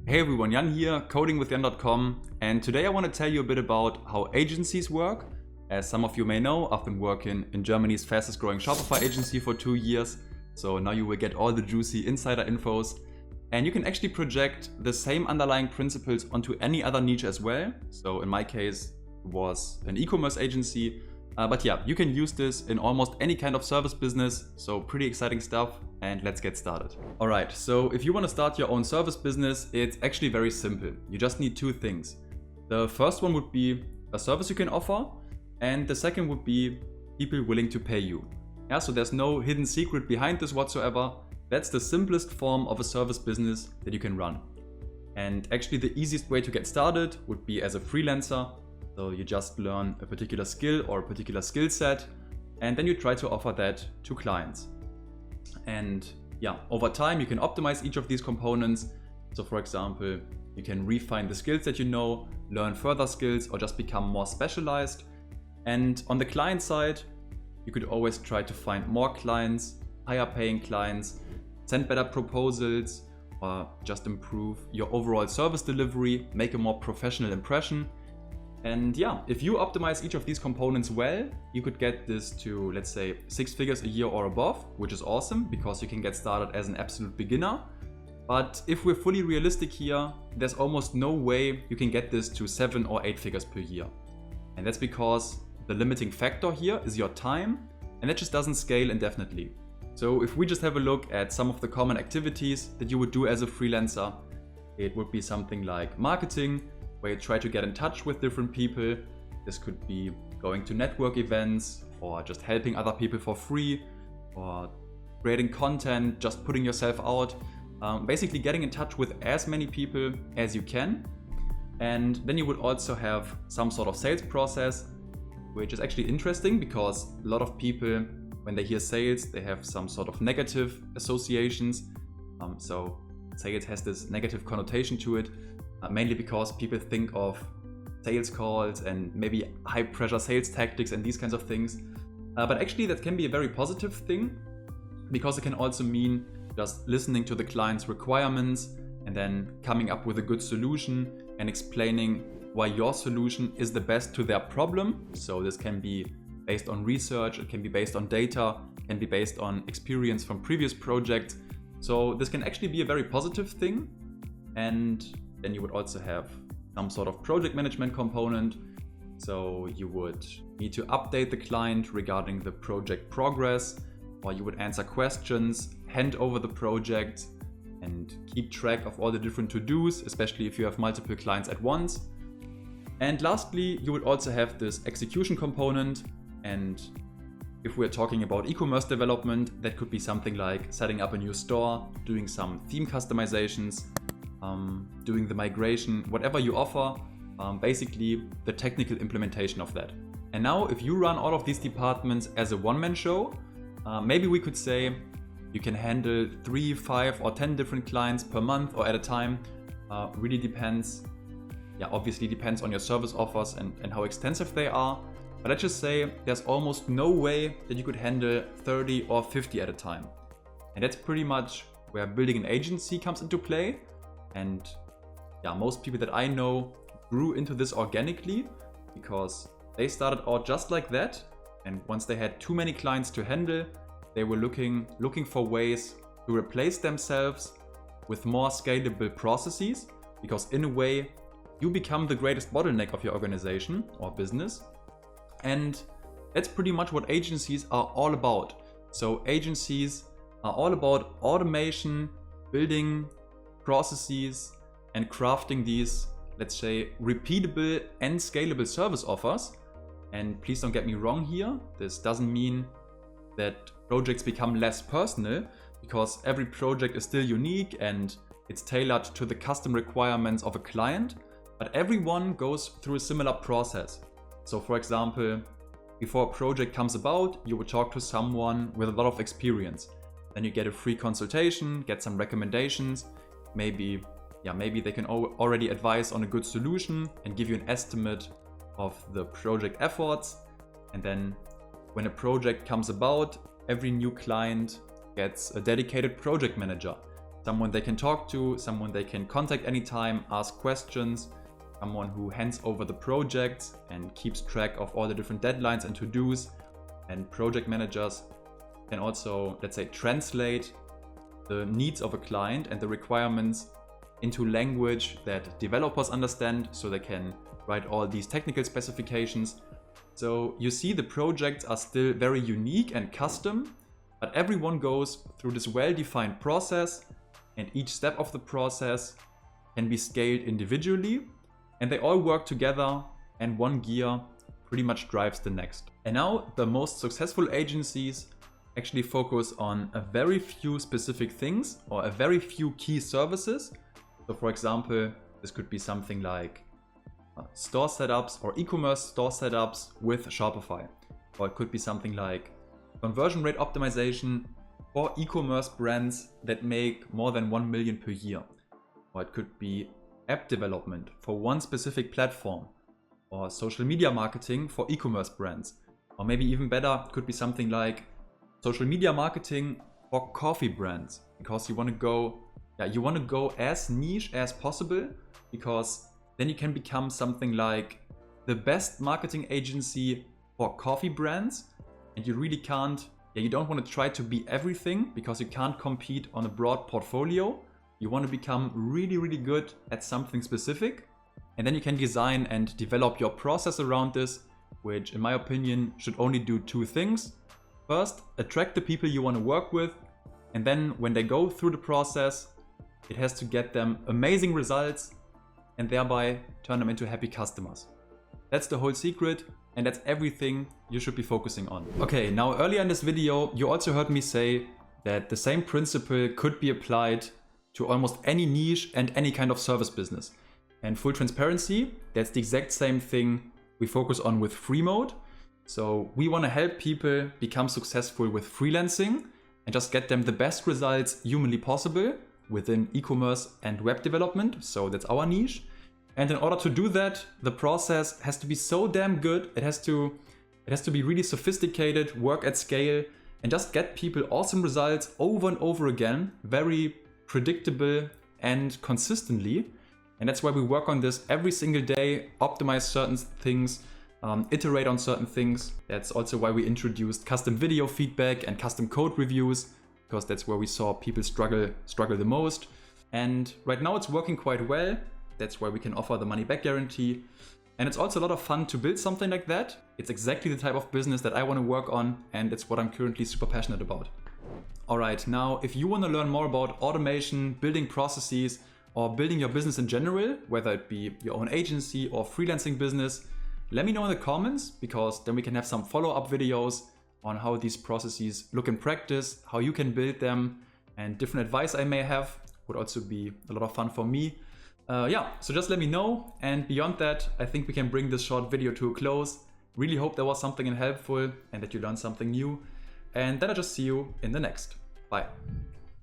Hey everyone, Jan here, codingwithjan.com, and today I want to tell you a bit about how agencies work. As some of you may know, I've been working in Germany's fastest growing Shopify agency for 2 years, so now you will get all the juicy insider infos. And you can actually project the same underlying principles onto any other niche as well. So in my case, it was an e-commerce agency. But yeah, you can use this in almost any kind of service business, so pretty exciting stuff, and let's get started. Alright, so if you want to start your own service business, it's actually very simple. You just need two things. The first one would be a service you can offer, and the second would be people willing to pay you. Yeah, so there's no hidden secret behind this whatsoever. That's the simplest form of a service business that you can run. And actually the easiest way to get started would be as a freelancer. So you just learn a particular skill or a particular skill set, and then you try to offer that to clients. And yeah, over time you can optimize each of these components. So for example, you can refine the skills that you know, learn further skills, or just become more specialized. And on the client side, you could always try to find more clients, higher paying clients, send better proposals, or just improve your overall service delivery, make a more professional impression. And yeah, if you optimize each of these components well, you could get this to, let's say, 6 figures a year or above, which is awesome because you can get started as an absolute beginner. But if we're fully realistic here, there's almost no way you can get this to 7 or 8 figures per year. And that's because the limiting factor here is your time, and that just doesn't scale indefinitely. So if we just have a look at some of the common activities that you would do as a freelancer, it would be something like marketing, where you try to get in touch with different people. This could be going to network events, or just helping other people for free, or creating content, just putting yourself out. Basically getting in touch with as many people as you can. And then you would also have some sort of sales process, which is actually interesting because a lot of people, when they hear sales, they have some sort of negative associations. So sales has this negative connotation to it. Mainly because people think of sales calls and maybe high pressure sales tactics and these kinds of things. But actually that can be a very positive thing, because it can also mean just listening to the client's requirements and then coming up with a good solution and explaining why your solution is the best to their problem. So this can be based on research, it can be based on data, it can be based on experience from previous projects. So this can actually be a very positive thing. And then you would also have some sort of project management component. So you would need to update the client regarding the project progress, or you would answer questions, hand over the project, and keep track of all the different to-dos, especially if you have multiple clients at once. And lastly, you would also have this execution component. And if we're talking about e-commerce development, that could be something like setting up a new store, doing some theme customizations, doing the migration, whatever you offer, basically the technical implementation of that. And now if you run all of these departments as a one-man show, maybe we could say you can handle 3, 5 or 10 different clients per month or at a time. Really depends. Yeah, obviously depends on your service offers and how extensive they are. But let's just say there's almost no way that you could handle 30 or 50 at a time. And that's pretty much where building an agency comes into play. And yeah, most people that I know grew into this organically because they started out just like that. And once they had too many clients to handle, they were looking for ways to replace themselves with more scalable processes, because in a way you become the greatest bottleneck of your organization or business. And that's pretty much what agencies are all about. So agencies are all about automation, building processes, and crafting these, let's say, repeatable and scalable service offers. And please don't get me wrong here, this doesn't mean that projects become less personal, because every project is still unique and it's tailored to the custom requirements of a client, but everyone goes through a similar process. So for example, before a project comes about, you would talk to someone with a lot of experience. Then you get a free consultation, get some recommendations. Maybe they can already advise on a good solution and give you an estimate of the project efforts. And then when a project comes about, every new client gets a dedicated project manager. someone they can talk to, someone they can contact anytime, ask questions, someone who hands over the projects and keeps track of all the different deadlines and to-dos. And project managers can also, let's say, translate the needs of a client and the requirements into language that developers understand, so they can write all these technical specifications. So you see, the projects are still very unique and custom, but everyone goes through this well-defined process, and each step of the process can be scaled individually, and they all work together, and one gear pretty much drives the next. And now the most successful agencies actually focus on a very few specific things or a very few key services. So for example, this could be something like store setups or e-commerce store setups with Shopify. Or it could be something like conversion rate optimization for e-commerce brands that make more than 1 million per year. Or it could be app development for one specific platform, or social media marketing for e-commerce brands. Or maybe even better, it could be something like social media marketing for coffee brands, because you want to go as niche as possible, because then you can become something like the best marketing agency for coffee brands. And you really can't, you don't want to try to be everything, because you can't compete on a broad portfolio. You want to become really, really good at something specific. And then you can design and develop your process around this, which in my opinion should only do two things. First, attract the people you want to work with. And then when they go through the process, it has to get them amazing results and thereby turn them into happy customers. That's the whole secret, and that's everything you should be focusing on. Okay, now earlier in this video, you also heard me say that the same principle could be applied to almost any niche and any kind of service business. And full transparency, that's the exact same thing we focus on with free mode. So we want to help people become successful with freelancing and just get them the best results humanly possible within e-commerce and web development. So that's our niche. And in order to do that, the process has to be so damn good. It has to be really sophisticated, work at scale, and just get people awesome results over and over again, very predictable and consistently. And that's why we work on this every single day, optimize certain things, iterate on certain things. That's also why we introduced custom video feedback and custom code reviews, because that's where we saw people struggle the most. And right now it's working quite well. That's why we can offer the money back guarantee. And it's also a lot of fun to build something like that. It's exactly the type of business that I want to work on, and it's what I'm currently super passionate about. All right, now if you want to learn more about automation, building processes, or building your business in general, whether it be your own agency or freelancing business, let me know in the comments, because then we can have some follow-up videos on how these processes look in practice, how you can build them, and different advice I may have would also be a lot of fun for me. So just let me know. And beyond that, I think we can bring this short video to a close. Really hope there was something helpful and that you learned something new. And then I'll just see you in the next. Bye.